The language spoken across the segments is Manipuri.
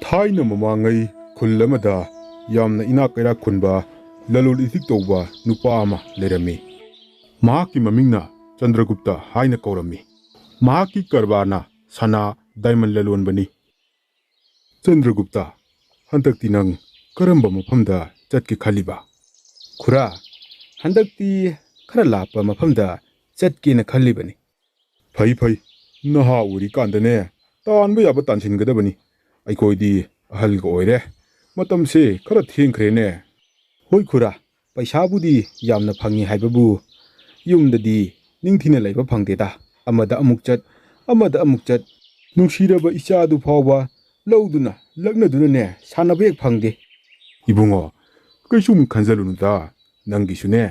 ꯊꯥꯏꯅ ꯃꯃꯥꯡꯉꯩ ꯈꯨꯜ ꯑꯃꯗ ꯌꯥꯝꯅ ꯏꯅꯥꯛ ꯀꯩꯔꯥꯛ ꯈꯨꯟꯕ ꯂꯂꯣꯟ ꯏꯇꯤꯛ ꯇꯧꯕ ꯅꯨꯄꯥ ꯑꯃ ꯂꯩꯔꯝꯃꯤ꯫ ꯃꯍꯥꯛꯀꯤ ꯃꯃꯤꯡꯅ ꯆꯟꯗ꯭ꯔꯒꯨꯞꯇ ꯍꯥꯏꯅ ꯀꯧꯔꯝꯃꯤ꯫ ꯃꯍꯥꯛꯀꯤ ꯀꯔꯕꯥꯔꯅ ꯁꯅꯥ ꯗꯥꯏꯃꯟ ꯂꯂꯣꯟꯕꯅꯤ꯫ ꯆꯟꯗ꯭ꯔꯒꯨꯞꯇ, ꯍꯟꯗꯛꯇꯤ ꯅꯪ ꯀꯔꯝꯕ ꯃꯐꯝꯗ ꯆꯠꯀꯦ ꯈꯜꯂꯤꯕ? ꯈꯨꯔꯥ, ꯍꯟꯗꯛꯇꯤ ꯈꯔ ꯂꯥꯞꯄ ꯃꯐꯝꯗ ꯆꯠꯀꯦꯅ ꯈꯜꯂꯤꯕꯅꯤ꯫ ꯐꯩ ꯐꯩ, ꯅꯍꯥ ꯑꯣꯏꯔꯤꯀꯥꯟꯗꯅꯦ ꯇꯥꯟꯕ ꯌꯥꯕ ꯇꯥꯟꯁꯤꯟꯒꯗꯕꯅꯤ꯫ ꯑꯩꯈꯣꯏꯗꯤ ꯑꯍꯜꯒ ꯑꯣꯏꯔꯦ, ꯃꯇꯝꯁꯦ ꯈꯔ ꯊꯦꯡꯈ꯭ꯔꯦꯅꯦ꯫ ꯍꯣꯏ ꯈꯨꯔꯥ, ꯄꯩꯁꯥꯕꯨꯗꯤ ꯌꯥꯝꯅ ꯐꯪꯉꯤ ꯍꯥꯏꯕꯕꯨ ꯌꯨꯝꯗꯗꯤ ꯅꯤꯡꯊꯤꯅ ꯂꯩꯕ ꯐꯪꯗꯦꯗ꯫ ꯑꯃꯗ ꯑꯃꯨꯛ ꯆꯠ, ꯑꯃꯗ ꯑꯃꯨꯛ ꯆꯠ, ꯅꯨꯡꯁꯤꯔꯕ ꯏꯆꯥꯗꯨ ꯐꯥꯎꯕ ꯂꯧꯗꯨꯅ ꯂꯛꯅꯗꯨꯅꯅꯦ ꯁꯥꯟꯅꯕ ꯍꯦꯛ ꯐꯪꯗꯦ꯫ ꯏꯕꯨꯡꯉꯣ, ꯀꯩꯁꯨꯝ ꯈꯟꯖꯜꯂꯨꯅꯨꯗ, ꯅꯪꯒꯤꯁꯨꯅꯦ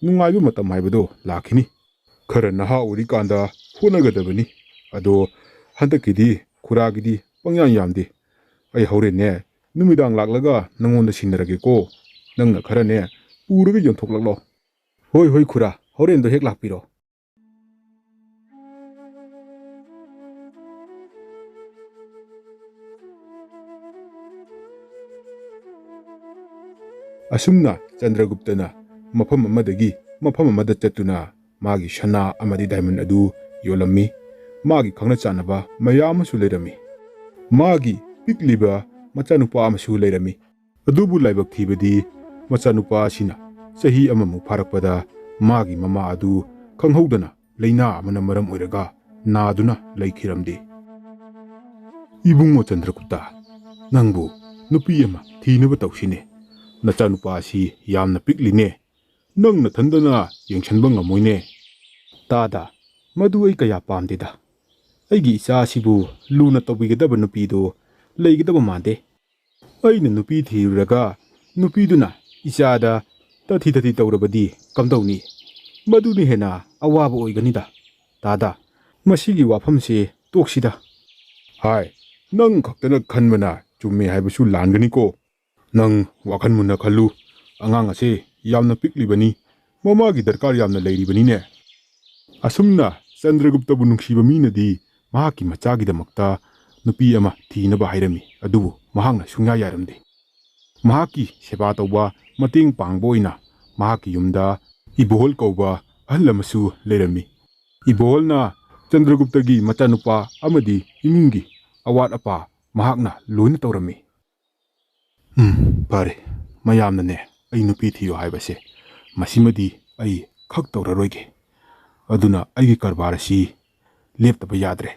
ꯅꯨꯡꯉꯥꯏꯕ ꯃꯇꯝ ꯍꯥꯏꯕꯗꯣ ꯂꯥꯛꯈꯤꯅꯤ꯫ ꯈꯔ ꯅꯍꯥ ꯑꯣꯏꯔꯤꯀꯥꯟꯗ ꯍꯣꯠꯅꯒꯗꯕꯅꯤ꯫ ꯑꯗꯣ ꯍꯟꯗꯛꯀꯤꯗꯤ ꯈꯨꯔꯥꯒꯤꯗꯤ ꯄꯪꯌꯥꯝ ꯌꯥꯝꯗꯦ꯫ ꯑꯩ ꯍꯧꯔꯦꯟꯅꯦ ꯅꯨꯃꯤꯗꯥꯡ ꯂꯥꯛꯂꯒ ꯅꯪꯉꯣꯟꯗ ꯁꯤꯟꯅꯔꯒꯦꯀꯣ꯫ ꯅꯪꯅ ꯈꯔꯅꯦ ꯄꯨꯔꯒ ꯌꯣꯟꯊꯣꯛꯂꯛꯂꯣ꯫ ꯍꯣꯏ ꯍꯣꯏ ꯈꯨꯔꯥ, ꯍꯣꯔꯦꯟꯗꯣ ꯍꯦꯛ ꯂꯥꯛꯄꯤꯔꯣ꯫ ꯑꯁꯨꯝꯅ ꯆꯟꯗ꯭ꯔꯒꯨꯞꯇꯅ ꯃꯐꯝ ꯑꯃꯗꯒꯤ ꯃꯐꯝ ꯑꯃꯗ ꯆꯠꯇꯨꯅ ꯃꯥꯒꯤ ꯁꯅꯥ ꯑꯃꯗꯤ ꯗꯥꯏꯃꯟ ꯑꯗꯨ ꯌꯣꯜꯂꯝꯃꯤ꯫ ꯃꯥꯒꯤ ꯈꯪꯅ ꯆꯥꯟꯅꯕ ꯃꯌꯥꯝ ꯑꯃꯁꯨ ꯂꯩꯔꯝꯃꯤ꯫ ꯃꯥꯒꯤ ꯄꯤꯛꯂꯤꯕ ꯃꯆꯥꯅꯨꯄꯥ ꯑꯃꯁꯨ ꯂꯩꯔꯝꯃꯤ꯫ ꯑꯗꯨꯕꯨ ꯂꯥꯏꯕꯛ ꯊꯤꯕꯗꯤ ꯃꯆꯥꯅꯨꯄꯥ ꯑꯁꯤꯅ ꯆꯍꯤ ꯑꯃꯃꯨꯛ ꯐꯥꯔꯛꯄꯗ ꯃꯥꯒꯤ ꯃꯃꯥ ꯑꯗꯨ ꯈꯪꯍꯧꯗꯅ ꯂꯩꯅꯥ ꯑꯃꯅ ꯃꯔꯝ ꯑꯣꯏꯔꯒ ꯅꯥꯗꯨꯅ ꯂꯩꯈꯤꯔꯝꯗꯦ꯫ ꯏꯕꯨꯡꯉꯣ ꯆꯟꯗ꯭ꯔꯒꯨꯞꯇ, ꯅꯪꯕꯨ ꯅꯨꯄꯤ ꯑꯃ ꯊꯤꯅꯕ ꯇꯧꯁꯤꯅꯦ꯫ ꯅꯆꯥꯅꯨꯄꯥ ꯑꯁꯤ ꯌꯥꯝꯅ ꯄꯤꯛꯂꯤꯅꯦ, ꯅꯪ ꯅꯊꯟꯗꯅ ꯌꯦꯡꯁꯤꯟꯕ ꯉꯝꯃꯣꯏꯅꯦ꯫ ꯇꯥꯗ, ꯃꯗꯨ ꯑꯩ ꯀꯌꯥ ꯄꯥꯝꯗꯦꯗ꯫ ꯑꯩꯒꯤ ꯏꯆꯥ ꯑꯁꯤꯕꯨ ꯂꯨꯅ ꯇꯧꯕꯤꯒꯗꯕ ꯅꯨꯄꯤꯗꯨ ꯂꯩꯒꯗꯕ ꯃꯥꯟꯗꯦ꯫ ꯑꯩꯅ ꯅꯨꯄꯤ ꯊꯤꯔꯨꯔꯒ ꯅꯨꯄꯤꯗꯨꯅ ꯏꯆꯥꯗ ꯇꯊꯤ ꯇꯊꯤ ꯇꯧꯔꯕꯗꯤ ꯀꯝꯗꯧꯅꯤ? ꯃꯗꯨꯅ ꯍꯦꯟꯅ ꯑꯋꯥꯕ ꯑꯣꯏꯒꯅꯤꯗ꯫ ꯇꯥꯗ, ꯃꯁꯤꯒꯤ ꯋꯥꯐꯝꯁꯤ ꯇꯣꯛꯁꯤꯗ꯫ ꯍꯥꯏ, ꯅꯪ ꯈꯛꯇꯅ ꯈꯟꯕꯅ ꯆꯨꯝꯃꯦ ꯍꯥꯏꯕꯁꯨ ꯂꯥꯟꯒꯅꯤꯀꯣ꯫ ꯅꯪ ꯋꯥꯈꯜ ꯃꯨꯟꯅ ꯈꯜꯂꯨ꯫ ꯑꯉꯥꯡ ꯑꯁꯦ ꯌꯥꯝꯅ ꯄꯤꯛꯂꯤꯕꯅꯤ, ꯃꯃꯥꯒꯤ ꯗꯔꯀꯥꯔ ꯌꯥꯝꯅ ꯂꯩꯔꯤꯕꯅꯤꯅꯦ꯫ ꯑꯁꯨꯝꯅ ꯆꯟꯗ꯭ꯔꯒꯨꯞꯇꯕꯨ ꯅꯨꯡꯁꯤꯕ ꯃꯤꯅꯗꯤ ꯃꯍꯥꯛꯀꯤ ꯃꯆꯥꯒꯤꯗꯃꯛꯇ ꯅꯨꯄꯤ ꯑꯃ ꯊꯤꯅꯕ ꯍꯥꯏꯔꯝꯃꯤ꯫ ꯑꯗꯨꯕꯨ ꯃꯍꯥꯛꯅ ꯁꯨꯡꯌꯥ ꯌꯥꯔꯝꯗꯦ꯫ ꯃꯍꯥꯛꯀꯤ ꯁꯦꯕꯥ ꯇꯧꯕ, ꯃꯇꯦꯡ ꯄꯥꯡꯕ ꯑꯣꯏꯅ ꯃꯍꯥꯛꯀꯤ ꯌꯨꯝꯗ ꯏꯕꯣꯍꯜ ꯀꯧꯕ ꯑꯍꯜ ꯑꯃꯁꯨ ꯂꯩꯔꯝꯃꯤ꯫ ꯏꯕꯣꯍꯜꯅ ꯆꯟꯗ꯭ꯔꯒꯨꯞꯇꯒꯤ ꯃꯆꯥꯅꯨꯄꯥ ꯑꯃꯗꯤ ꯏꯃꯨꯡꯒꯤ ꯑꯋꯥꯠ ꯑꯄꯥ ꯃꯍꯥꯛꯅ ꯂꯣꯏꯅ ꯇꯧꯔꯝꯃꯤ꯫ ꯐꯔꯦ, ꯃꯌꯥꯝꯅꯅꯦ ꯑꯩ ꯅꯨꯄꯤ ꯊꯤꯌꯣ ꯍꯥꯏꯕꯁꯦ, ꯃꯁꯤꯃꯗꯤ ꯑꯩ ꯈꯛ ꯇꯧꯔꯔꯣꯏꯒꯦ꯫ ꯑꯗꯨꯅ ꯑꯩꯒꯤ ꯀꯔꯕꯥꯔ ꯑꯁꯤ ꯂꯦꯞꯇꯕ ꯌꯥꯗ꯭ꯔꯦ꯫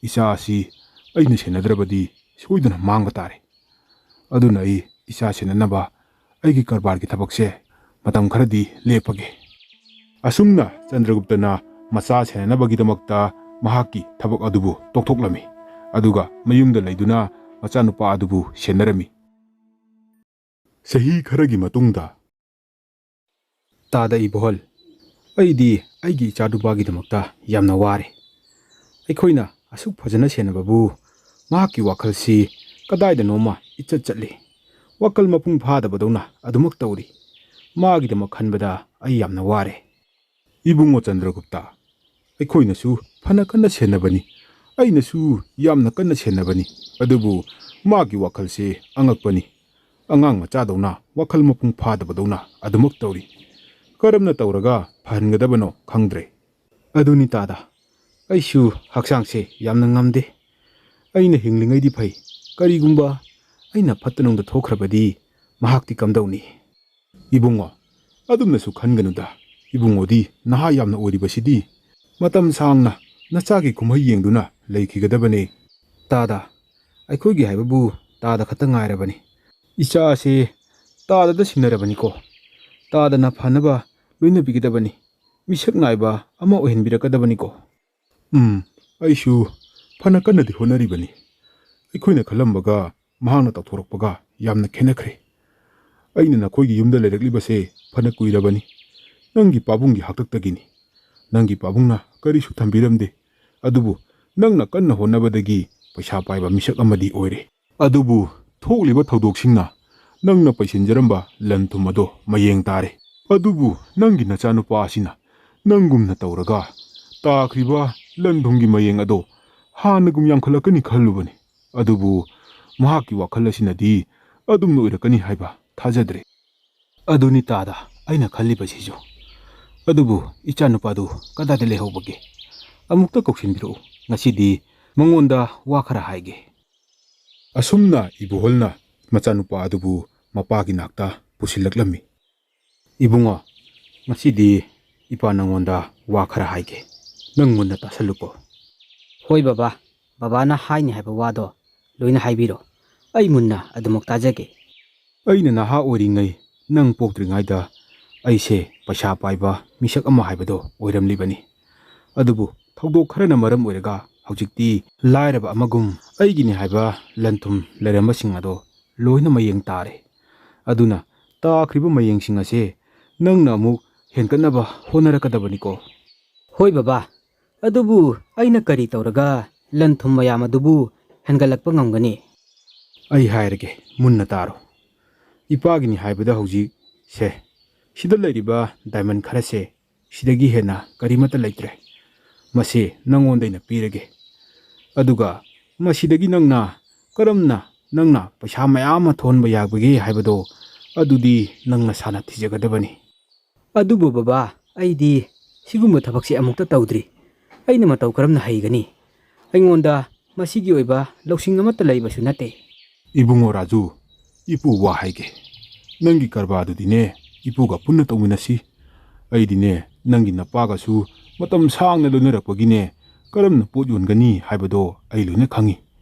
ꯏꯆꯥ ꯑꯁꯤ ꯑꯩꯅ ꯁꯦꯟꯅꯗ꯭ꯔꯕꯗꯤ ꯁꯣꯏꯗꯅ ꯃꯥꯡꯕ ꯇꯥꯔꯦ꯫ ꯑꯗꯨꯅ ꯑꯩ ꯏꯆꯥ ꯁꯦꯟꯅꯅꯕ ꯑꯩꯒꯤ ꯀꯔꯕꯥꯔꯒꯤ ꯊꯕꯛꯁꯦ ꯃꯇꯝ ꯈꯔꯗꯤ ꯂꯦꯞꯄꯒꯦ꯫ ꯑꯁꯨꯝꯅ ꯆꯟꯗ꯭ꯔꯒꯨꯞꯇꯅ ꯃꯆꯥ ꯁꯦꯟꯅꯅꯕꯒꯤꯗꯃꯛꯇ ꯃꯍꯥꯛꯀꯤ ꯊꯕꯛ ꯑꯗꯨꯕꯨ ꯇꯣꯛꯊꯣꯛꯂꯝꯃꯤ꯫ ꯑꯗꯨꯒ ꯃꯌꯨꯝꯗ ꯂꯩꯗꯨꯅ ꯃꯆꯥꯅꯨꯄꯥ ꯑꯗꯨꯕꯨ ꯁꯦꯟꯅꯔꯝꯃꯤ꯫ ꯆꯍꯤ ꯈꯔꯒꯤ ꯃꯇꯨꯡꯗ, ꯇꯥꯗ ꯏꯕꯣꯍꯜ, ꯑꯩꯗꯤ ꯑꯩꯒꯤ ꯏꯆꯥꯅꯨꯄꯥꯒꯤꯗꯃꯛꯇ ꯌꯥꯝꯅ ꯋꯥꯔꯦ꯫ ꯑꯩꯈꯣꯏꯅ ꯑꯁꯨꯛ ꯐꯖꯅ ꯁꯦꯟꯅꯕꯕꯨ ꯃꯍꯥꯛꯀꯤ ꯋꯥꯈꯜꯁꯤ ꯀꯗꯥꯏꯗꯅꯣꯃ ꯏꯆꯠ ꯆꯠꯂꯤ꯫ ꯋꯥꯈꯜ ꯃꯄꯨꯡ ꯐꯥꯗꯕꯗꯧꯅ ꯑꯗꯨꯃꯛ ꯇꯧꯔꯤ꯫ ꯃꯥꯒꯤꯗꯃꯛ ꯈꯟꯕꯗ ꯑꯩ ꯌꯥꯝꯅ ꯋꯥꯔꯦ꯫ ꯏꯕꯨꯡꯉꯣ ꯆꯟꯗ꯭ꯔꯒꯨꯞꯇ, ꯑꯩꯈꯣꯏꯅꯁꯨ ꯐꯅ ꯀꯟꯅ ꯁꯦꯟꯅꯕꯅꯤ, ꯑꯩꯅꯁꯨ ꯌꯥꯝꯅ ꯀꯟꯅ ꯁꯦꯟꯅꯕꯅꯤ꯫ ꯑꯗꯨꯕꯨ ꯃꯥꯒꯤ ꯋꯥꯈꯜꯁꯦ ꯑꯉꯛꯄꯅꯤ꯫ ꯑꯉꯥꯡ ꯃꯆꯥꯗꯧꯅ ꯋꯥꯈꯜ ꯃꯄꯨꯡ ꯐꯥꯗꯕꯗꯧꯅ ꯑꯗꯨꯃꯛ ꯇꯧꯔꯤ꯫ ꯀꯔꯝꯅ ꯇꯧꯔꯒ ꯐꯍꯟꯒꯗꯕꯅꯣ ꯈꯪꯗ꯭ꯔꯦ꯫ ꯑꯗꯨꯅꯤ ꯇꯥꯗ, ꯑꯩꯁꯨ ꯍꯛꯆꯥꯡꯁꯦ ꯌꯥꯝꯅ ꯉꯝꯗꯦ꯫ ꯑꯩꯅ ꯍꯤꯡꯂꯤꯉꯩꯗꯤ ꯐꯩ, ꯀꯔꯤꯒꯨꯝꯕ ꯑꯩꯅ ꯐꯠꯇ ꯅꯨꯡꯗ ꯊꯣꯛꯈ꯭ꯔꯕꯗꯤ ꯃꯍꯥꯛꯇꯤ ꯀꯝꯗꯧꯅꯤ? ꯏꯕꯨꯡꯉꯣ, ꯑꯗꯨꯝꯅꯁꯨ ꯈꯟꯒꯅꯨꯗ꯫ ꯏꯕꯨꯡꯉꯣꯗꯤ ꯅꯍꯥ ꯌꯥꯝꯅ ꯑꯣꯏꯔꯤꯕꯁꯤꯗꯤ ꯃꯇꯝ ꯁꯥꯡꯅ ꯅꯆꯥꯒꯤ ꯀꯨꯝꯍꯩ ꯌꯦꯡꯗꯨꯅ ꯂꯩꯈꯤꯒꯗꯕꯅꯦ꯫ ꯇꯥꯗ, ꯑꯩꯈꯣꯏꯒꯤ ꯍꯥꯏꯕꯕꯨ ꯇꯥꯗ ꯈꯛꯇ ꯉꯥꯏꯔꯕꯅꯤ꯫ ꯏꯆꯥ ꯑꯁꯤ ꯇꯥꯗꯗ ꯁꯤꯟꯅꯔꯕꯅꯤꯀꯣ꯫ ꯇꯥꯗꯅ ꯐꯅꯕ ꯂꯣꯏꯅꯕꯤꯒꯗꯕꯅꯤ, ꯃꯤꯁꯛ ꯅꯥꯏꯕ ꯑꯃ ꯑꯣꯏꯍꯟꯕꯤꯔꯛꯀꯗꯕꯅꯤꯀꯣ꯫ ꯑꯩꯁꯨ ꯐꯅ ꯀꯟꯅꯗꯤ ꯍꯣꯠꯅꯔꯤꯕꯅꯤ꯫ ꯑꯩꯈꯣꯏꯅ ꯈꯜꯂꯝꯕꯒ ꯃꯍꯥꯛꯅ ꯇꯧꯊꯣꯔꯛꯄꯒ ꯌꯥꯝꯅ ꯈꯦꯠꯅꯈ꯭ꯔꯦ꯫ ꯑꯩꯅ ꯅꯈꯣꯏꯒꯤ ꯌꯨꯝꯗ ꯂꯩꯔꯛꯂꯤꯕꯁꯦ ꯐꯅ ꯀꯨꯏꯔꯕꯅꯤ꯫ ꯅꯪꯒꯤ ꯄꯥꯕꯨꯡꯒꯤ ꯍꯥꯛꯇꯛꯇꯒꯤꯅꯤ꯫ ꯅꯪꯒꯤ ꯄꯥꯕꯨꯡꯅ ꯀꯔꯤꯁꯨ ꯊꯝꯕꯤꯔꯝꯗꯦ꯫ ꯑꯗꯨꯕꯨ ꯅꯪꯅ ꯀꯟꯅ ꯍꯣꯠꯅꯕꯗꯒꯤ ꯄꯩꯁా ꯄꯥꯏꯕ ꯃꯤꯁꯛ ꯑꯃꯗꯤ ꯑꯣꯏꯔꯦ꯫ ꯑꯗꯨꯕꯨ ꯊꯣꯛꯂꯤꯕ ꯊꯧꯗꯣꯛꯁꯤꯡꯅ ꯅꯪꯅ ꯄꯩꯁꯤꯟꯖꯔꯝꯕ ꯂꯟ ꯊꯨꯝ ꯑꯗꯣ ꯃꯌꯦꯡ ꯇꯥꯔꯦ꯫ ꯑꯗꯨꯕꯨ ꯅꯪꯒꯤ ꯅꯆꯥꯅꯨꯄꯥ ꯑꯁꯤꯅ ꯅꯪꯒꯨꯝꯅ ꯇꯧꯔꯒ ꯇꯥꯈ꯭ꯔꯤꯕ ꯂꯟ ꯊꯨꯝꯒꯤ ꯃꯌꯦꯡ ꯑꯗꯣ ꯍꯥꯟꯅꯒꯨꯝ ꯌꯥꯝꯈꯠꯂꯛꯀꯅꯤ ꯈꯜꯂꯨꯕꯅꯤ꯫ ꯑꯗꯨꯕꯨ ꯃꯍꯥꯛꯀꯤ ꯋꯥꯈꯜ ꯑꯁꯤꯅꯗꯤ ꯑꯗꯨꯝꯅ ꯑꯣꯏꯔꯛꯀꯅꯤ ꯍꯥꯏꯕ ꯊꯥꯖꯗ꯭ꯔꯦ꯫ ꯑꯗꯨꯅꯤ ꯇꯥꯗ ꯑꯩꯅ ꯈꯜꯂꯤꯕꯁꯤꯁꯨ꯫ ꯑꯗꯨꯕꯨ ꯏꯆꯥꯅꯨꯄꯥꯗꯨ ꯀꯗꯥꯏꯗ ꯂꯩꯍꯧꯕꯒꯦ? ꯑꯃꯨꯛꯇ ꯀꯧꯁꯤꯟꯕꯤꯔꯛꯎ, ꯉꯁꯤꯗꯤ ꯃꯉꯣꯟꯗ ꯋꯥ ꯈꯔ ꯍꯥꯏꯒꯦ꯫ ꯑꯁꯨꯝꯅ ꯏꯕꯣꯍꯜꯅ ꯃꯆꯥꯅꯨꯄꯥ ꯑꯗꯨꯕꯨ ꯃꯄꯥꯒꯤ ꯅꯥꯛꯇ ꯄꯨꯁꯤꯜꯂꯛꯂꯝꯃꯤ꯫ ꯏꯕꯨꯡꯉꯣ, ꯉꯁꯤꯗꯤ ꯏꯄꯥ ꯅꯪꯉꯣꯟꯗ ꯋꯥ ꯈꯔ ꯍꯥꯏꯒꯦ, ꯅꯪ ꯃꯨꯟꯅ ꯇꯥꯁꯜꯂꯨꯀꯣ꯫ ꯍꯣꯏ ꯕꯕꯥ, ꯕꯕꯥꯅ ꯍꯥꯏꯅꯤ ꯍꯥꯏꯕ ꯋꯥꯗꯣ ꯂꯣꯏꯅ ꯍꯥꯏꯕꯤꯔꯣ, ꯑꯩ ꯃꯨꯟꯅ ꯑꯗꯨꯃꯛ ꯇꯥꯖꯒꯦ꯫ ꯑꯩꯅ ꯅꯍꯥ ꯑꯣꯏꯔꯤꯉꯩ ꯅꯪ ꯄꯣꯛꯇ꯭ꯔꯤꯉꯩꯗ ꯑꯩꯁꯦ ꯄꯩꯁꯥ ꯄꯥꯏꯕ ꯃꯤꯁꯛ ꯑꯃ ꯍꯥꯏꯕꯗꯣ ꯑꯣꯏꯔꯝꯂꯤꯕꯅꯤ꯫ ꯑꯗꯨꯕꯨ ꯊꯧꯗꯣꯛ ꯈꯔꯅ ꯃꯔꯝ ꯑꯣꯏꯔꯒ ꯍꯧꯖꯤꯛꯇꯤ ꯂꯥꯏꯔꯕ ꯑꯃꯒꯨꯝ ꯑꯩꯒꯤꯅꯤ ꯍꯥꯏꯕ ꯂꯟ ꯊꯨꯝ ꯂꯩꯔꯝꯕꯁꯤꯡ ꯑꯗꯣ ꯂꯣꯏꯅ ꯃꯌꯦꯡ ꯇꯥꯔꯦ꯫ ꯑꯗꯨꯅ ꯇꯥꯈ꯭ꯔꯤꯕ ꯃꯌꯦꯡꯁꯤꯡ ꯑꯁꯦ ꯅꯪꯅ ꯑꯃꯨꯛ ꯍꯦꯟꯒꯠꯅꯕ ꯍꯣꯠꯅꯔꯛꯀꯗꯕꯅꯤꯀꯣ꯫ ꯍꯣꯏ ꯕꯕꯥ, ꯑꯗꯨꯕꯨ ꯑꯩꯅ ꯀꯔꯤ ꯇꯧꯔꯒ ꯂꯟ ꯊꯨꯝ ꯃꯌꯥꯝ ꯑꯗꯨꯕꯨ ꯍꯦꯟꯒꯠꯂꯛꯄ ꯉꯝꯒꯅꯤ? ꯑꯩ ꯍꯥꯏꯔꯒꯦ, ꯃꯨꯟꯅ ꯇꯥꯔꯣ꯫ ꯏꯄꯥꯒꯤꯅꯤ ꯍꯥꯏꯕꯗ ꯍꯧꯖꯤꯛ ꯁꯤꯗ ꯂꯩꯔꯤꯕ ꯗꯥꯏꯃꯟ ꯈꯔꯁꯦ ꯁꯤꯗꯒꯤ ꯍꯦꯟꯅ ꯀꯔꯤꯃꯠꯇ ꯂꯩꯇ꯭ꯔꯦ꯫ ꯃꯁꯤ ꯅꯪꯉꯣꯟꯗ ꯑꯩꯅ ꯄꯤꯔꯒꯦ꯫ ꯑꯗꯨꯒ ꯃꯁꯤꯗꯒꯤ ꯀꯔꯝꯅ ꯅꯪꯅ ꯄꯩꯁꯥ ꯃꯌꯥꯝ ꯑꯃ ꯊꯣꯛꯍꯟꯕ ꯌꯥꯕꯒꯦ ꯍꯥꯏꯕꯗꯣ ꯑꯗꯨꯗꯤ ꯅꯪ ꯅꯁꯥꯅ ꯊꯤꯖꯒꯗꯕꯅꯤ꯫ ꯑꯗꯨꯕꯨ ꯕꯕꯥ, ꯑꯩꯗꯤ ꯁꯤꯒꯨꯝꯕ ꯊꯕꯛꯁꯦ ꯑꯃꯨꯛꯇ ꯇꯧꯗ꯭ꯔꯤ꯫ ꯑꯩꯅ ꯃꯇꯧ ꯀꯔꯝꯅ ꯍꯩꯒꯅꯤ? ꯑꯩꯉꯣꯟꯗ ꯃꯁꯤꯒꯤ ꯑꯣꯏꯕ ꯂꯧꯁꯤꯡ ꯑꯃꯠꯇ ꯂꯩꯕꯁꯨ ꯅꯠꯇꯦ꯫ ꯏꯕꯨꯡꯉꯣ ꯔꯥꯖꯨ, ꯏꯄꯨ ꯋꯥ ꯍꯥꯏꯒꯦ꯫ ꯅꯪꯒꯤ ꯀꯔꯕꯥꯔꯗꯨꯗꯤꯅꯦ ꯏꯄꯨꯒ ꯄꯨꯟꯅ ꯇꯧꯃꯤꯟꯅꯁꯤ꯫ ꯑꯩꯗꯤꯅꯦ ꯅꯪꯒꯤ ꯅꯄꯥꯒꯁꯨ ꯃꯇꯝ ꯁꯥꯡꯅ ꯂꯣꯏꯅꯔꯛꯄꯒꯤꯅꯦ ꯀꯔꯝꯅ ꯄꯣꯠ ꯌꯣꯟꯒꯅꯤ ꯍꯥꯏꯕꯗꯣ ꯑꯩ ꯂꯣꯏꯅ ꯈꯪꯉꯤ꯫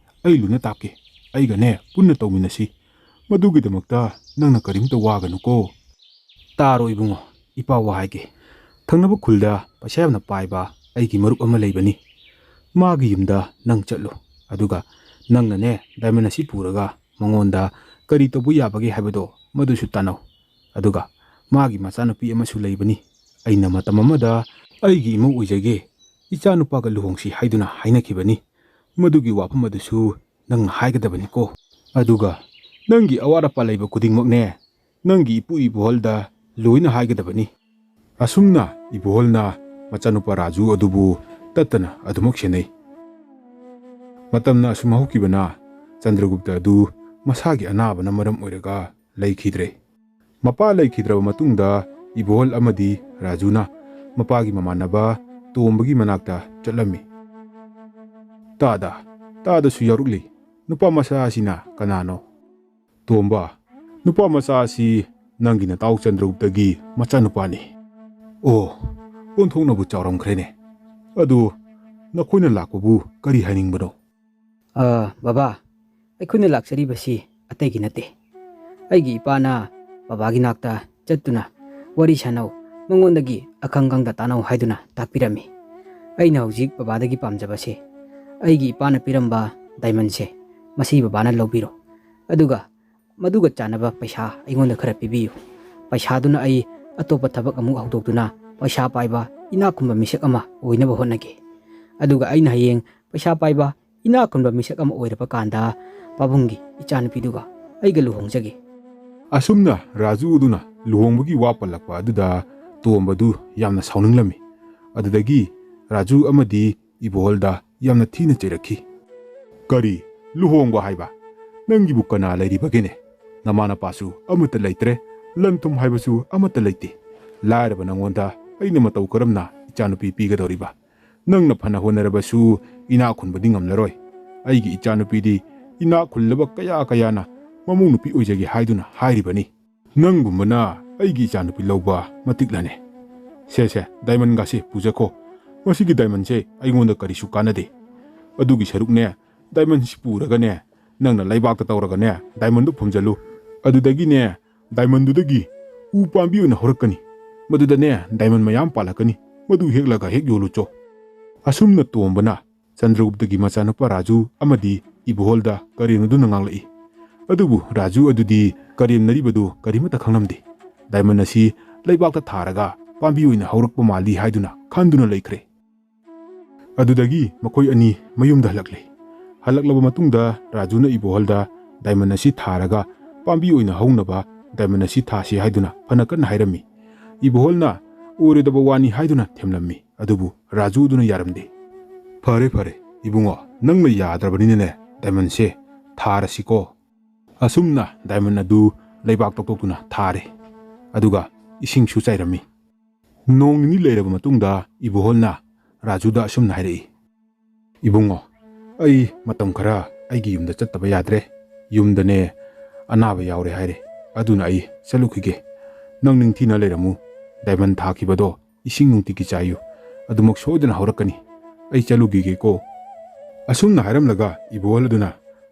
ꯑꯩ ꯂꯣꯏꯅ ꯇꯥꯛꯀꯦ꯫ ꯑꯩꯒꯅꯦ ꯄꯨꯟꯅ ꯇꯧꯃꯤꯟꯅꯁꯤ꯫ ꯃꯗꯨꯒꯤꯗꯃꯛꯇ ꯅꯪꯅ ꯀꯔꯤꯝꯇ ꯋꯥꯒꯅꯨꯀꯣ꯫ ꯇꯥꯔꯣ ꯏꯕꯨꯡꯉꯣ, ꯏꯄꯥ ꯋꯥ ꯍꯥꯏꯒꯦ꯫ ꯊꯪꯅꯕ ꯈꯨꯜꯗ ꯄꯩꯁꯥ ꯌꯥꯝꯅ ꯄꯥꯏꯕ ꯑꯩꯒꯤ ꯃꯔꯨꯞ ꯑꯃ ꯂꯩꯕꯅꯤ꯫ ꯃꯥꯒꯤ ꯌꯨꯝꯗ ꯅꯪ ꯆꯠꯂꯨ, ꯑꯗꯨꯒ ꯅꯪꯅꯅꯦ ꯗꯥꯏꯃꯟ ꯑꯁꯤ ꯄꯨꯔꯒ ꯃꯉꯣꯟꯗ ꯀꯔꯤ ꯇꯧꯕ ꯌꯥꯕꯒꯦ ꯍꯥꯏꯕꯗꯣ ꯃꯗꯨꯁꯨ ꯇꯥꯟꯅꯧ꯫ ꯑꯗꯨꯒ ꯃꯥꯒꯤ ꯃꯆꯥꯅꯨꯄꯤ ꯑꯃꯁꯨ ꯂꯩꯕꯅꯤ꯫ ꯑꯩꯅ ꯃꯇꯝ ꯑꯃꯗ ꯑꯩꯒꯤ ꯏꯃꯧ ꯑꯣꯏꯖꯒꯦ, ꯏꯆꯥꯅꯨꯄꯥꯒ ꯂꯨꯍꯣꯡꯁꯤ ꯍꯥꯏꯗꯨꯅ ꯍꯥꯏꯅꯈꯤꯕꯅꯤ꯫ ꯃꯗꯨꯒꯤ ꯋꯥꯐꯝ ꯑꯗꯨꯁꯨ ꯅꯪꯅ ꯍꯥꯏꯒꯗꯕꯅꯤꯀꯣ꯫ ꯑꯗꯨꯒ ꯅꯪꯒꯤ ꯑꯋꯥꯠ ꯑꯄꯥ ꯂꯩꯕ ꯈꯨꯗꯤꯡꯃꯛꯅꯦ ꯅꯪꯒꯤ ꯏꯄꯨ ꯏꯕꯣꯍꯜꯗ ꯂꯣꯏꯅ ꯍꯥꯏꯒꯗꯕꯅꯤ꯫ ꯑꯁꯨꯝꯅ ꯏꯕꯣꯍꯜꯅ ꯃꯆꯥꯅꯨꯄꯥ ꯔꯥꯖꯨ ꯑꯗꯨꯕꯨ ꯇꯠꯇꯅ ꯑꯗꯨꯃꯛ ꯁꯦꯟꯅꯩ꯫ ꯃꯇꯝꯅ ꯑꯁꯨꯝ ꯍꯧꯈꯤꯕꯅ ꯆꯟꯗ꯭ꯔꯒꯨꯞꯇ ꯑꯗꯨ ꯃꯁꯥꯒꯤ ꯑꯅꯥꯕꯅ ꯃꯔꯝ ꯑꯣꯏꯔꯒ ꯂꯩꯈꯤꯗ꯭ꯔꯦ꯫ ꯃꯄꯥ ꯂꯩꯈꯤꯗ꯭ꯔꯕ ꯃꯇꯨꯡꯗ ꯏꯕꯣꯍꯜ ꯑꯃꯗꯤ ꯔꯥꯖꯨꯅ ꯃꯄꯥꯒꯤ ꯃꯃꯥꯟꯅꯕ ꯇꯣꯝꯕꯒꯤ ꯃꯅꯥꯛꯇ ꯆꯠꯂꯝꯃꯤ꯫ ꯇꯥꯗꯁꯨ ꯌꯥꯎꯔꯛꯂꯤ꯫ ꯅꯨꯄꯥ ꯃꯆꯥ ꯑꯁꯤꯅ ꯀꯅꯥꯅꯣ? ꯇꯣꯝꯕ, ꯅꯨꯄꯥ ꯃꯆꯥ ꯑꯁꯤ ꯅꯪꯒꯤ ꯅꯇꯥꯎ ꯆꯟꯗ꯭ꯔꯒꯨꯞꯇꯒꯤ ꯃꯆꯥꯅꯨꯄꯥꯅꯤ꯫ ꯑꯣ, ꯑꯣꯟꯊꯣꯛꯅꯕꯨ ꯆꯥꯎꯔꯝꯈ꯭ꯔꯦꯅꯦ꯫ ꯑꯗꯨ ꯅꯈꯣꯏꯅ ꯂꯥꯛꯄꯕꯨ ꯀꯔꯤ ꯍꯥꯏꯅꯤꯡꯕꯅꯣ? ꯕꯕꯥ, ꯑꯩꯈꯣꯏꯅ ꯂꯥꯛꯆꯔꯤꯕꯁꯤ ꯑꯇꯩꯒꯤ ꯅꯠꯇꯦ꯫ ꯑꯩꯒꯤ ꯏꯄꯥꯅ ꯕꯕꯥꯒꯤ ꯅꯥꯛꯇ ꯆꯠꯇꯨꯅ ꯋꯥꯔꯤ ꯁꯥꯟꯅꯧ, ꯃꯉꯣꯟꯗꯒꯤ ꯑꯈꯪ ꯈꯪꯗ ꯇꯥꯟꯅꯧ ꯍꯥꯏꯗꯨꯅ ꯇꯥꯛꯄꯤꯔꯝꯃꯤ꯫ ꯑꯩꯅ ꯍꯧꯖꯤꯛ ꯕꯕꯥꯗꯒꯤ ꯄꯥꯝꯖꯕꯁꯦ ꯑꯩꯒꯤ ꯏꯄꯥꯅ ꯄꯤꯔꯝꯕ ꯗꯥꯏꯃꯟꯁꯦ, ꯃꯁꯤ ꯕꯕꯥꯅ ꯂꯧꯕꯤꯔꯣ꯫ ꯑꯗꯨꯒ ꯃꯗꯨꯒ ꯆꯥꯟꯅꯕ ꯄꯩꯁꯥ ꯑꯩꯉꯣꯟꯗ ꯈꯔ ꯄꯤꯕꯤꯌꯨ꯫ ꯄꯩꯁꯥꯗꯨꯅ ꯑꯩ ꯑꯇꯣꯞꯄ ꯊꯕꯛ ꯑꯃꯨꯛ ꯍꯧꯗꯣꯛꯇꯨꯅ ꯄꯩꯁా ꯄꯥꯏꯕ ꯏꯅꯥꯛ ꯈꯨꯟꯕ ꯃꯤꯁꯛ ꯑꯃ ꯑꯣꯏꯅꯕ ꯍꯣꯠꯅꯒꯦ꯫ ꯑꯗꯨꯒ ꯑꯩꯅ ꯍꯌꯦꯡ ꯄꯩꯁꯥ ꯄꯥꯏꯕ ꯏꯅꯥꯛ ꯈꯨꯟꯕ ꯃꯤꯁꯛ ꯑꯃ ꯑꯣꯏꯔꯕ ꯀꯥꯟꯗ ꯄꯥꯕꯨꯡꯒꯤ ꯏꯆꯥꯅꯨꯄꯤꯗꯨꯒ ꯑꯩꯒ ꯂꯨꯍꯣꯡꯖꯒꯦ꯫ ꯑꯁꯨꯝꯅ ꯔꯥꯖꯨ ꯑꯗꯨꯅ ꯂꯨꯍꯣꯡꯕꯒꯤ ꯋꯥ ꯄꯜꯂꯛꯄ ꯑꯗꯨꯗ ꯇꯣꯝꯕꯗꯨ ꯌꯥꯝꯅ ꯁꯥꯎꯅꯤꯡꯂꯝꯃꯤ꯫ ꯑꯗꯨꯗꯒꯤ ꯔꯥꯖꯨ ꯑꯃꯗꯤ ꯏꯕꯣꯍꯜꯗ ꯌꯥꯝꯅ ꯊꯤꯅ ꯆꯩꯔꯛꯈꯤ꯫ ꯀꯔꯤ ꯂꯨꯍꯣꯡꯕ ꯍꯥꯏꯕ? ꯅꯪꯒꯤꯕꯨ ꯀꯅꯥ ꯂꯩꯔꯤꯕꯒꯦꯅꯦ? ꯅꯃꯥꯅꯄꯥꯁꯨ ꯑꯃꯠꯇ ꯂꯩꯇ꯭ꯔꯦ, ꯂꯟ ꯊꯨꯝ ꯍꯥꯏꯕꯁꯨ ꯑꯃꯠꯇ ꯂꯩꯇꯦ꯫ ꯂꯥꯏꯔꯕ ꯅꯪꯉꯣꯟꯗ ꯑꯩꯅ ꯃꯇꯧ ꯀꯔꯝꯅ ꯏꯆꯥꯅꯨꯄꯤ ꯄꯤꯒꯗꯧꯔꯤꯕ? ꯅꯪꯅ ꯐꯅ ꯍꯣꯠꯅꯔꯕꯁꯨ ꯏꯅꯥꯛ ꯈꯨꯟꯕꯗꯤ ꯉꯝꯂꯔꯣꯏ꯫ ꯑꯩꯒꯤ ꯏꯆꯥꯅꯨꯄꯤꯗꯤ ꯏꯅꯥꯛ ꯈꯨꯜꯂꯕ ꯀꯌꯥꯅ ꯃꯃꯧ ꯅꯨꯄꯤ ꯑꯣꯏꯖꯒꯦ ꯍꯥꯏꯗꯨꯅ ꯍꯥꯏꯔꯤꯕꯅꯤ꯫ ꯅꯪꯒꯨꯝꯕꯅ ꯑꯩꯒꯤ ꯏꯆꯥꯅꯨꯄꯤ ꯂꯧꯕ ꯃꯇꯤꯛꯂꯅꯦ꯫ ꯁꯦ ꯗꯥꯏꯃꯟꯒꯥꯁꯦ ꯄꯨꯖꯈꯣ꯫ ꯃꯁꯤꯒꯤ ꯗꯥꯏꯃꯟꯁꯦ ꯑꯩꯉꯣꯟꯗ ꯀꯔꯤꯁꯨ ꯀꯥꯟꯅꯗꯦ꯫ ꯑꯗꯨꯒꯤ ꯁꯔꯨꯛꯅꯦ ꯗꯥꯏꯃꯟꯁꯤ ꯄꯨꯔꯒꯅꯦ ꯅꯪꯅ ꯂꯩꯕꯥꯛꯇ ꯇꯧꯔꯒꯅꯦ ꯗꯥꯏꯃꯟꯗꯨ ꯐꯨꯝꯖꯜꯂꯨ꯫ ꯑꯗꯨꯗꯒꯤꯅꯦ ꯗꯥꯏꯃꯟꯗꯨꯗꯒꯤ ꯎ ꯄꯥꯝꯕꯤ ꯑꯣꯏꯅ ꯍꯧꯔꯛꯀꯅꯤ꯫ ꯃꯗꯨꯗꯅꯦ ꯗꯥꯏꯃꯟ ꯃꯌꯥꯝ ꯄꯥꯜꯂꯛꯀꯅꯤ꯫ ꯃꯗꯨ ꯍꯦꯛꯂꯒ ꯍꯦꯛ ꯌꯣꯜꯂꯨꯆꯣ꯫ ꯑꯁꯨꯝꯅ ꯇꯣꯝꯕꯅ ꯆꯟꯗ꯭ꯔꯒꯨꯞꯇꯒꯤ ꯃꯆꯥꯅꯨꯄꯥ ꯔꯥꯖꯨ ꯑꯃꯗꯤ ꯏꯕꯣꯍꯜꯗ ꯀꯔꯦꯝ ꯑꯗꯨꯅ ꯉꯥꯡꯂꯛꯏ꯫ ꯑꯗꯨꯕꯨ ꯔꯥꯖꯨ ꯑꯗꯨꯗꯤ ꯀꯔꯦꯝꯅꯔꯤꯕꯗꯨ ꯀꯔꯤꯃꯠꯇ ꯈꯪꯂꯝꯗꯦ꯫ ꯗꯥꯏꯃꯟ ꯑꯁꯤ ꯂꯩꯕꯥꯛꯇ ꯊꯥꯔꯒ ꯄꯥꯝꯕꯤ ꯑꯣꯏꯅ ꯍꯧꯔꯛꯄ ꯃꯥꯜꯂꯤ ꯍꯥꯏꯗꯨꯅ ꯈꯟꯗꯨꯅ ꯂꯩꯈ꯭ꯔꯦ꯫ ꯑꯗꯨꯗꯒꯤ ꯃꯈꯣꯏ ꯑꯅꯤ ꯃꯌꯨꯝꯗ ꯍꯜꯂꯛꯂꯦ꯫ ꯍꯜꯂꯛꯂꯕ ꯃꯇꯨꯡꯗ ꯔꯥꯖꯨꯅ ꯏꯕꯣꯍꯜꯗ ꯗꯥꯏꯃꯟ ꯑꯁꯤ ꯊꯥꯔꯒ ꯄꯥꯝꯕꯤ ꯑꯣꯏꯅ ꯍꯧꯅꯕ ꯗꯥꯏꯃꯟ ꯑꯁꯤ ꯊꯥꯁꯤ ꯍꯥꯏꯗꯨꯅ ꯐꯅ ꯀꯟꯅ ꯍꯥꯏꯔꯝꯃꯤ꯫ ꯏꯕꯣꯍꯜꯅ ꯑꯣꯏꯔꯣꯏꯗꯕ ꯋꯥꯅꯤ ꯍꯥꯏꯗꯨꯅ ꯊꯦꯝꯂꯝꯃꯤ꯫ ꯑꯗꯨꯕꯨ ꯔꯥꯖꯨꯗꯨꯅ ꯌꯥꯔꯝꯗꯦ꯫ ꯐꯔꯦ ꯏꯕꯨꯡꯉꯣ, ꯅꯪꯅ ꯌꯥꯗ꯭ꯔꯕꯅꯤꯅꯅꯦ ꯗꯥꯏꯃꯟꯁꯦ ꯊꯥꯔꯁꯤꯀꯣ ꯑꯁꯨꯝꯅ ꯗꯥꯏꯃꯟ ꯑꯗꯨ ꯂꯩꯕꯥꯛ ꯇꯧꯊꯣꯛꯇꯨꯅ ꯊꯥꯔꯦ ꯑꯗꯨꯒ ꯏꯁꯤꯡꯁꯨ ꯆꯥꯏꯔꯝꯃꯤ ꯅꯣꯡ ꯅꯤꯅꯤ ꯂꯩꯔꯕ ꯃꯇꯨꯡꯗ ꯏꯕꯣꯍꯜꯅ ꯔꯥꯖꯨꯗ ꯑꯁꯨꯝꯅ ꯍꯥꯏꯔꯛꯏ ꯏꯕꯨꯡꯉꯣ ꯑꯩ ꯃꯇꯝ ꯈꯔ ꯑꯩꯒꯤ ꯌꯨꯝꯗ ꯆꯠꯇꯕ ꯌꯥꯗ꯭ꯔꯦ ꯌꯨꯝꯗꯅꯦ ꯑꯅꯥꯕ ꯌꯥꯎꯔꯦ ꯍꯥꯏꯔꯦ ꯑꯗꯨꯅ ꯑꯩ ꯆꯠꯂꯨꯈꯤꯒꯦ ꯅꯪ ꯅꯤꯡꯊꯤꯅ ꯂꯩꯔꯝꯃꯨ ꯗꯥꯏꯃꯟ ꯊꯥꯈꯤꯕꯗꯣ ꯏꯁꯤꯡ ꯅꯨꯡꯇꯤꯒꯤ ꯆꯥꯏꯌꯨ ꯑꯗꯨꯃꯛ ꯁꯣꯏꯗꯅ ꯍꯧꯔꯛꯀꯅꯤ ꯑꯩ ꯆꯠꯂꯨꯈꯤꯒꯦꯀꯣ ꯑꯁꯨꯝꯅ ꯍꯥꯏꯔꯝꯂꯒ ꯏꯕꯣꯍꯜ ꯑꯗꯨꯅ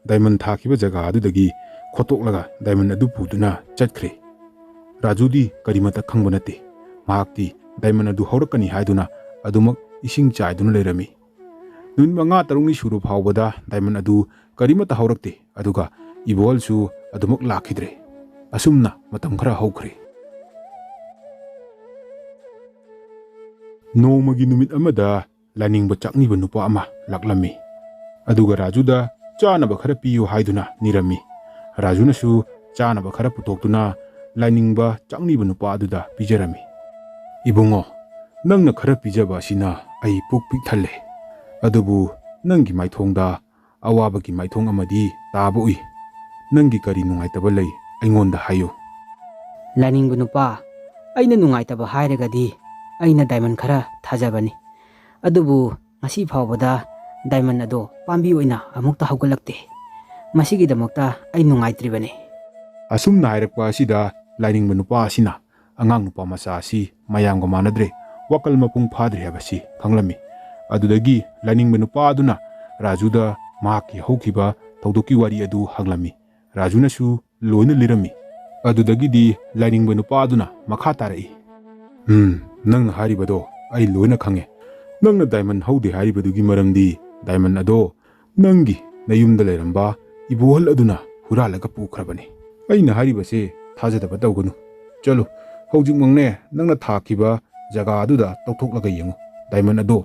ꯗꯥꯏꯃꯟ ꯊꯥꯈꯤꯕ ꯖꯒꯥ ꯑꯗꯨꯗꯒꯤ ꯈꯣꯠꯇꯣꯛꯂꯒ ꯗꯥꯏꯃꯟ ꯑꯗꯨ ꯄꯨꯗꯨꯅ ꯆꯠꯈ꯭ꯔꯦ ꯔꯥꯖꯨꯗꯤ ꯀꯔꯤꯃꯠꯇ ꯈꯪꯕ ꯅꯠꯇꯦ ꯃꯍꯥꯛꯇꯤ ꯗꯥꯏꯃꯟ ꯑꯗꯨ ꯍꯧꯔꯛꯀꯅꯤ ꯍꯥꯏꯗꯨꯅ ꯑꯗꯨꯃꯛ ꯏꯁꯤꯡ ꯆꯥꯏꯗꯨꯅ ꯂꯩꯔꯝꯃꯤ ꯅꯨꯃꯤꯠ 5-6ꯅꯤ ꯁꯨꯔꯨ ꯐꯥꯎꯕꯗ ꯗꯥꯏꯃꯟ ꯑꯗꯨ ꯀꯔꯤꯃꯠꯇ ꯍꯧꯔꯛꯇꯦ ꯑꯗꯨꯒ ꯏꯕꯣꯍꯜꯁꯨ ꯑꯗꯨꯃꯛ ꯂꯥꯛꯈꯤꯗ꯭ꯔꯦ ꯑꯁꯨꯝꯅ ꯃꯇꯝ ꯈꯔ ꯍꯧꯈ꯭ꯔꯦ ꯅꯣꯡꯃꯒꯤ ꯅꯨꯃꯤꯠ ꯑꯃꯗ ꯂꯥꯏꯅꯤꯡꯕ ꯆꯥꯛꯅꯤꯕ ꯅꯨꯄꯥ ꯑꯃ ꯂꯥꯛꯂꯝꯃꯤ ꯑꯗꯨꯒ ꯔꯥꯖꯨꯗ ꯆꯥꯅꯕ ꯈꯔ ꯄꯤꯌꯨ ꯍꯥꯏꯗꯨꯅ ꯅꯤꯔꯝꯃꯤ ꯔꯥꯖꯨꯅꯁꯨ ꯆꯥꯅꯕ ꯈꯔ ꯄꯨꯊꯣꯛꯇꯨꯅ ꯂꯥꯏꯅꯤꯡꯕ ꯆꯥꯛꯅꯤꯕ ꯅꯨꯄꯥ ꯑꯗꯨꯗ ꯄꯤꯖꯔꯝꯃꯤ ꯏꯕꯨꯡꯉꯣ ꯅꯪꯅ ꯈꯔ ꯄꯤꯖꯕ ꯑꯁꯤꯅ ꯑꯩ ꯄꯨꯛ ꯄꯤꯛ ꯊꯜꯂꯦ ꯑꯗꯨꯕꯨ ꯅꯪꯒꯤ ꯃꯥꯏꯊꯣꯡꯗ ꯑꯋꯥꯕꯒꯤ ꯃꯥꯏꯊꯣꯡ ꯑꯃꯗꯤ ꯇꯥꯕ ꯎꯏ ꯅꯪꯒꯤ ꯀꯔꯤ ꯅꯨꯡꯉꯥꯏꯇꯕ ꯂꯩ ꯑꯩꯉꯣꯟꯗ ꯍꯥꯏꯌꯨ ꯂꯥꯏꯅꯤꯡꯕ ꯅꯨꯄꯥ ꯑꯩꯅ ꯅꯨꯡꯉꯥꯏꯇꯕ ꯍꯥꯏꯔꯒꯗꯤ ꯑꯩꯅ ꯗꯥꯏꯃꯟ ꯈꯔ ꯊꯥꯖꯕꯅꯤ ꯑꯗꯨꯕꯨ ꯉꯁꯤ ꯐꯥꯎꯕꯗ ꯗꯥꯏꯃꯟ ꯑꯗꯣ ꯄꯥꯝꯕꯤ ꯑꯣꯏꯅ ꯑꯃꯨꯛꯇ ꯍꯧꯒꯠꯂꯛꯇꯦ ꯃꯁꯤꯒꯤꯗꯃꯛꯇ ꯑꯩ ꯅꯨꯡꯉꯥꯏꯇ꯭ꯔꯤꯕꯅꯤ ꯑꯁꯨꯝꯅ ꯍꯥꯏꯔꯛꯄ ꯑꯁꯤꯗ ꯂꯥꯏꯅꯤꯡꯕ ꯅꯨꯄꯥ ꯑꯁꯤꯅ ꯑꯉꯥꯡ ꯅꯨꯄꯥ ꯃꯆꯥ ꯑꯁꯤ ꯃꯌꯥꯝꯒ ꯃꯥꯟꯅꯗ꯭ꯔꯦ ꯋꯥꯈꯜ ꯃꯄꯨꯡ ꯐꯥꯗ꯭ꯔꯦ ꯍꯥꯏꯕꯁꯤ ꯈꯪꯂꯝꯃꯤ ꯑꯗꯨꯗꯒꯤ ꯂꯥꯏꯅꯤꯡꯕ ꯅꯨꯄꯥ ꯑꯗꯨꯅ ꯔꯥꯖꯨꯗ ꯃꯍꯥꯛꯀꯤ ꯍꯧꯈꯤꯕ ꯊꯧꯗꯣꯛꯀꯤ ꯋꯥꯔꯤ ꯑꯗꯨ ꯍꯪꯂꯝꯃꯤ ꯔꯥꯖꯨꯅꯁꯨ ꯂꯣꯏꯅ ꯂꯤꯔꯝꯃꯤ ꯑꯗꯨꯗꯒꯤꯗꯤ ꯂꯥꯏꯅꯤꯡꯕ ꯅꯨꯄꯥ ꯑꯗꯨꯅ ꯃꯈꯥ ꯇꯥꯔꯛꯏ ꯅꯪꯅ ꯍꯥꯏꯔꯤꯕꯗꯣ ꯑꯩ ꯂꯣꯏꯅ ꯈꯪꯉꯦ ꯅꯪꯅ ꯗꯥꯏꯃꯟ ꯍꯧꯗꯦ ꯍꯥꯏꯔꯤꯕꯗꯨꯒꯤ ꯃꯔꯝꯗꯤ ꯗꯥꯏꯃꯟ ꯑꯗꯣ ꯅꯪꯒꯤ ꯅꯌꯨꯝꯗ ꯂꯩꯔꯝꯕ ꯏꯕꯣꯍꯜ ꯑꯗꯨꯅ ꯍꯨꯔꯥꯜꯂꯒ ꯄꯨꯈ꯭ꯔꯕꯅꯤ ꯑꯩꯅ ꯍꯥꯏꯔꯤꯕꯁꯦ ꯊꯥꯖꯗꯕ ꯇꯧꯒꯅꯨ ꯆꯠꯂꯨ ꯍꯧꯖꯤꯛꯃꯛꯅꯦ ꯅꯪꯅ ꯊꯥꯈꯤꯕ ꯖꯒꯥ ꯑꯗꯨꯗ ꯇꯧꯊꯣꯛꯂꯒ ꯌꯦꯡꯉꯨ ꯗꯥꯏꯃꯟ ꯑꯗꯣ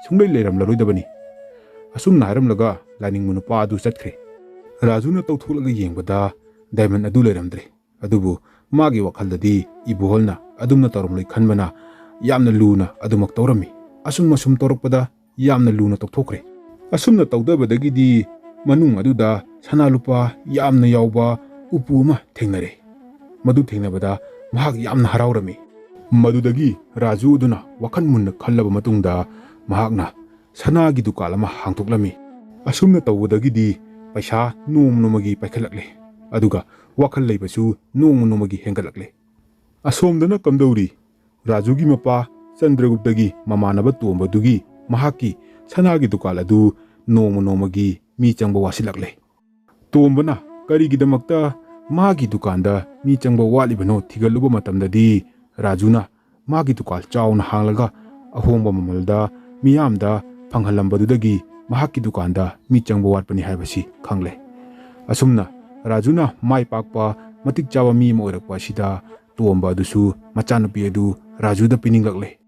ꯁꯨꯡꯂꯩ ꯂꯩꯔꯝꯂꯔꯣꯏꯗꯕꯅꯤ ꯑꯁꯨꯝꯅ ꯍꯥꯏꯔꯝꯂꯒ ꯂꯥꯏꯅꯤꯡꯕ ꯅꯨꯄꯥ ꯑꯗꯨ ꯆꯠꯈ꯭ꯔꯦ ꯔꯥꯖꯨꯅ ꯇꯧꯊꯣꯛꯂꯒ ꯌꯦꯡꯕꯗ ꯗꯥꯏꯃꯟ ꯑꯗꯨ ꯂꯩꯔꯝꯗ꯭ꯔꯦ ꯑꯗꯨꯕꯨ ꯃꯥꯒꯤ ꯋꯥꯈꯜꯗꯗꯤ ꯏꯕꯣꯍꯜꯅ ꯑꯗꯨꯝꯅ ꯇꯧꯔꯝꯂꯣꯏ ꯈꯟꯕꯅ ꯌꯥꯝꯅ ꯂꯨꯅ ꯑꯗꯨꯃꯛ ꯇꯧꯔꯝꯃꯤ ꯑꯁꯨꯝ ꯇꯧꯔꯛꯄꯗ ꯌꯥꯝꯅ ꯂꯨꯅ ꯇꯧꯊꯣꯛꯈ꯭ꯔꯦ ꯑꯁꯨꯝꯅ ꯇꯧꯗꯕꯗꯒꯤꯗꯤ ꯃꯅꯨꯡ ꯑꯗꯨꯗ ꯁꯅꯥ ꯂꯨꯄꯥ ꯌꯥꯝꯅ ꯌꯥꯎꯕ ꯎꯄꯨ ꯑꯃ ꯊꯦꯡꯅꯔꯦ ꯃꯗꯨ ꯊꯦꯡꯅꯕꯗ ꯃꯍꯥꯛ ꯌꯥꯝꯅ ꯍꯔꯥꯎꯔꯝꯃꯤ ꯃꯗꯨꯗꯒꯤ ꯔꯥꯖꯨ ꯑꯗꯨꯅ ꯋꯥꯈꯜ ꯃꯨꯟꯅ ꯈꯜꯂꯕ ꯃꯇꯨꯡꯗ ꯃꯍꯥꯛꯅ ꯁꯅꯥꯒꯤ ꯗꯨꯀꯥꯟ ꯑꯃ ꯍꯥꯡꯗꯣꯛꯂꯝꯃꯤ ꯑꯁꯨꯝꯅ ꯇꯧꯕꯗꯒꯤꯗꯤ ꯄꯩꯁꯥ ꯅꯣꯡꯃꯒꯤ ꯄꯥꯏꯈꯠꯂꯛꯂꯦ ꯑꯗꯨꯒ ꯋꯥꯈꯜ ꯂꯩꯕꯁꯨ ꯅꯣꯡꯃꯒꯤ ꯍꯦꯟꯒꯠꯂꯛꯂꯦ ꯑꯁꯣꯝꯗꯅ ꯀꯝꯗꯧꯔꯤ ꯔꯥꯖꯨꯒꯤ ꯃꯄꯥ ꯆꯟꯗ꯭ꯔꯒꯨꯞꯇꯒꯤ ꯃꯃꯥꯟꯅꯕ ꯇꯣꯝꯕꯗꯨꯒꯤ ꯃꯍꯥꯛꯀꯤ ꯁꯅꯥꯒꯤ ꯗꯨꯀꯥꯟ ꯑꯗꯨ ꯅꯣꯡꯃꯒꯤ ꯃꯤ ꯆꯪꯕ ꯋꯥꯁꯤꯜꯂꯛꯂꯦ ꯇꯣꯝꯕꯅ ꯀꯔꯤꯒꯤꯗꯃꯛꯇ ꯃꯥꯒꯤ ꯗꯨꯀꯥꯟꯗ ꯃꯤ ꯆꯪꯕ ꯋꯥꯠꯂꯤꯕꯅꯣ ꯊꯤꯒꯠꯂꯨꯕ ꯃꯇꯝꯗꯗꯤ ꯔꯥꯖꯨꯅ ꯃꯥꯒꯤ ꯗꯨꯀꯥꯟ ꯆꯥꯎꯅ ꯍꯥꯡꯂꯒ ꯑꯍꯣꯡꯕ ꯃꯃꯜꯗ ꯃꯤꯌꯥꯝꯗ ꯐꯪꯍꯜꯂꯝꯕꯗꯨꯗꯒꯤ ꯃꯍꯥꯛꯀꯤ ꯗꯨꯀꯥꯟꯗ ꯃꯤ ꯆꯪꯕ ꯋꯥꯠꯄꯅꯤ ꯍꯥꯏꯕꯁꯤ ꯈꯪꯂꯦ ꯑꯁꯨꯝꯅ ꯔꯥꯖꯨꯅ ꯃꯥꯏ ꯄꯥꯛꯄ ꯃꯇꯤꯛ ꯆꯥꯕ ꯃꯤ ꯑꯃ ꯑꯣꯏꯔꯛꯄ ꯑꯁꯤꯗ ꯇꯣꯝꯕ ꯑꯗꯨꯁꯨ ꯃꯆꯥꯅꯨꯄꯤ ꯑꯗꯨ ꯔꯥꯖꯨꯗ ꯄꯤꯅꯤꯡꯂꯛꯂꯦ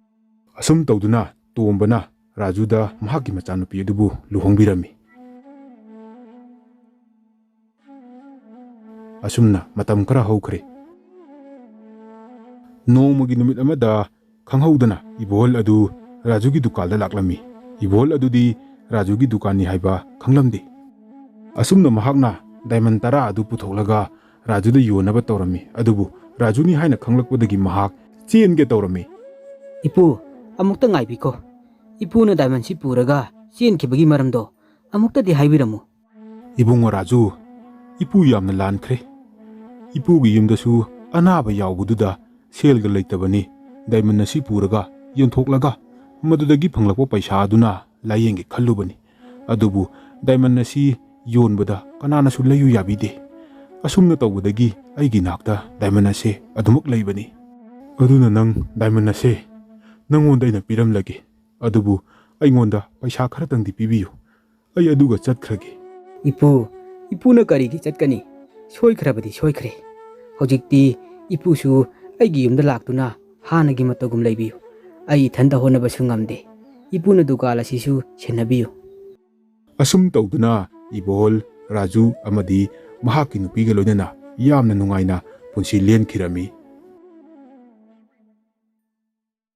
ꯑꯁꯨꯝ ꯇꯧꯗꯨꯅ ꯇꯣꯝꯕꯅ ꯔꯥꯖꯨꯗ ꯃꯍꯥꯛꯀꯤ ꯃꯆꯥꯅꯨꯄꯤ ꯑꯗꯨꯕꯨ ꯂꯨꯍꯣꯡꯕꯤꯔꯝꯃꯤ ꯑꯁꯨꯝꯅ ꯃꯇꯝ ꯈꯔ ꯍꯧꯈ꯭ꯔꯦ ꯅꯣꯡꯃꯒꯤ ꯅꯨꯃꯤꯠ ꯑꯃꯗ ꯈꯪꯍꯧꯗꯅ ꯏꯕꯣꯍꯜ ꯑꯗꯨ ꯔꯥꯖꯨꯒꯤ ꯗꯨꯀꯥꯟꯗ ꯂꯥꯛꯂꯝꯃꯤ ꯏꯕꯣꯍꯜ ꯑꯗꯨꯗꯤ ꯔꯥꯖꯨꯒꯤ ꯗꯨꯀꯥꯟꯅꯤ ꯍꯥꯏꯕ ꯈꯪꯂꯝꯗꯦ ꯑꯁꯨꯝꯅ ꯃꯍꯥꯛꯅ ꯗꯥꯏꯃꯟ 10 ꯑꯗꯨ ꯄꯨꯊꯣꯛꯂꯒ ꯔꯥꯖꯨꯗ ꯌꯣꯟꯅꯕ ꯇꯧꯔꯝꯃꯤ ꯑꯗꯨꯕꯨ ꯔꯥꯖꯨꯅꯤ ꯍꯥꯏꯅ ꯈꯪꯂꯛꯄꯗꯒꯤ ꯃꯍꯥꯛ ꯆꯦꯟꯒꯦ ꯇꯧꯔꯝꯃꯤ ꯏꯄꯨ ꯑꯃꯨꯛꯇ ꯉꯥꯏꯕꯤꯈꯣ ꯏꯄꯨꯅ ꯗꯥꯏꯃꯟꯁꯤ ꯄꯨꯔꯒ ꯆꯦꯟꯈꯤꯕꯒꯤ ꯃꯔꯝꯗꯣ ꯑꯃꯨꯛꯇꯗꯤ ꯍꯥꯏꯕꯤꯔꯝꯃꯨ ꯏꯕꯨꯡꯉꯣ ꯔꯥꯖꯨ ꯏꯄꯨ ꯌꯥꯝꯅ ꯂꯥꯟꯈ꯭ꯔꯦ ꯏꯄꯨꯒꯤ ꯌꯨꯝꯗꯁꯨ ꯑꯅꯥꯕ ꯌꯥꯎꯕꯗꯨꯗ ꯁꯦꯜꯒ ꯂꯩꯇꯕꯅꯤ ꯗꯥꯏꯃꯟ ꯑꯁꯤ ꯄꯨꯔꯒ ꯌꯣꯟꯊꯣꯛꯂꯒ ꯃꯗꯨꯗꯒꯤ ꯐꯪꯂꯛꯄ ꯄꯩꯁꯥ ꯑꯗꯨꯅ ꯂꯥꯌꯦꯡꯒꯦ ꯈꯜꯂꯨꯕꯅꯤ ꯑꯗꯨꯕꯨ ꯗꯥꯏꯃꯟ ꯑꯁꯤ ꯌꯣꯟꯕꯗ ꯀꯅꯥꯅꯁꯨ ꯂꯩꯌꯨ ꯌꯥꯕꯤꯗꯦ ꯑꯁꯨꯝꯅ ꯇꯧꯕꯗꯒꯤ ꯑꯩꯒꯤ ꯅꯥꯛꯇ ꯗꯥꯏꯃꯟ ꯑꯁꯦ ꯑꯗꯨꯃꯛ ꯂꯩꯕꯅꯤ ꯑꯗꯨꯅ ꯅꯪ ꯗꯥꯏꯃꯟ ꯑꯁꯦ ꯅꯪꯉꯣꯟꯗ ꯑꯩꯅ ꯄꯤꯔꯝꯂꯒꯦ ꯑꯗꯨꯕꯨ ꯑꯩꯉꯣꯟꯗ ꯄꯩꯁꯥ ꯈꯔꯇꯪꯗꯤ ꯄꯤꯕꯤꯌꯨ ꯑꯩ ꯑꯗꯨꯒ ꯆꯠꯈ꯭ꯔꯒꯦ ꯏꯄꯨꯅ ꯀꯔꯤꯒꯤ ꯆꯠꯀꯅꯤ ꯁꯣꯏꯈ꯭ꯔꯕꯗꯤ ꯁꯣꯏꯈ꯭ꯔꯦ ꯍꯧꯖꯤꯛꯇꯤ ꯏꯄꯨꯁꯨ ꯑꯩꯒꯤ ꯌꯨꯝꯗ ꯂꯥꯛꯇꯨꯅ ꯍꯥꯟꯅꯒꯤ ꯃꯇꯧꯒꯨꯝ ꯂꯩꯕꯤꯌꯨ ꯑꯩ ꯏꯊꯟꯇ ꯍꯣꯠꯅꯕꯁꯨ ꯉꯝꯗꯦ ꯏꯄꯨꯅ ꯗꯨꯀꯥꯟ ꯑꯁꯤꯁꯨ ꯁꯦꯟꯅꯕꯤꯌꯨ ꯑꯁꯨꯝ ꯇꯧꯗꯨꯅ ꯏꯕꯣꯍꯜ ꯔꯥꯖꯨ ꯑꯃꯗꯤ ꯃꯍꯥꯛꯀꯤ ꯅꯨꯄꯤꯒ ꯂꯣꯏꯅꯅ ꯌꯥꯝꯅ ꯅꯨꯡꯉꯥꯏꯅ ꯄꯨꯟꯁꯤ ꯂꯦꯟꯈꯤꯔꯝꯃꯤ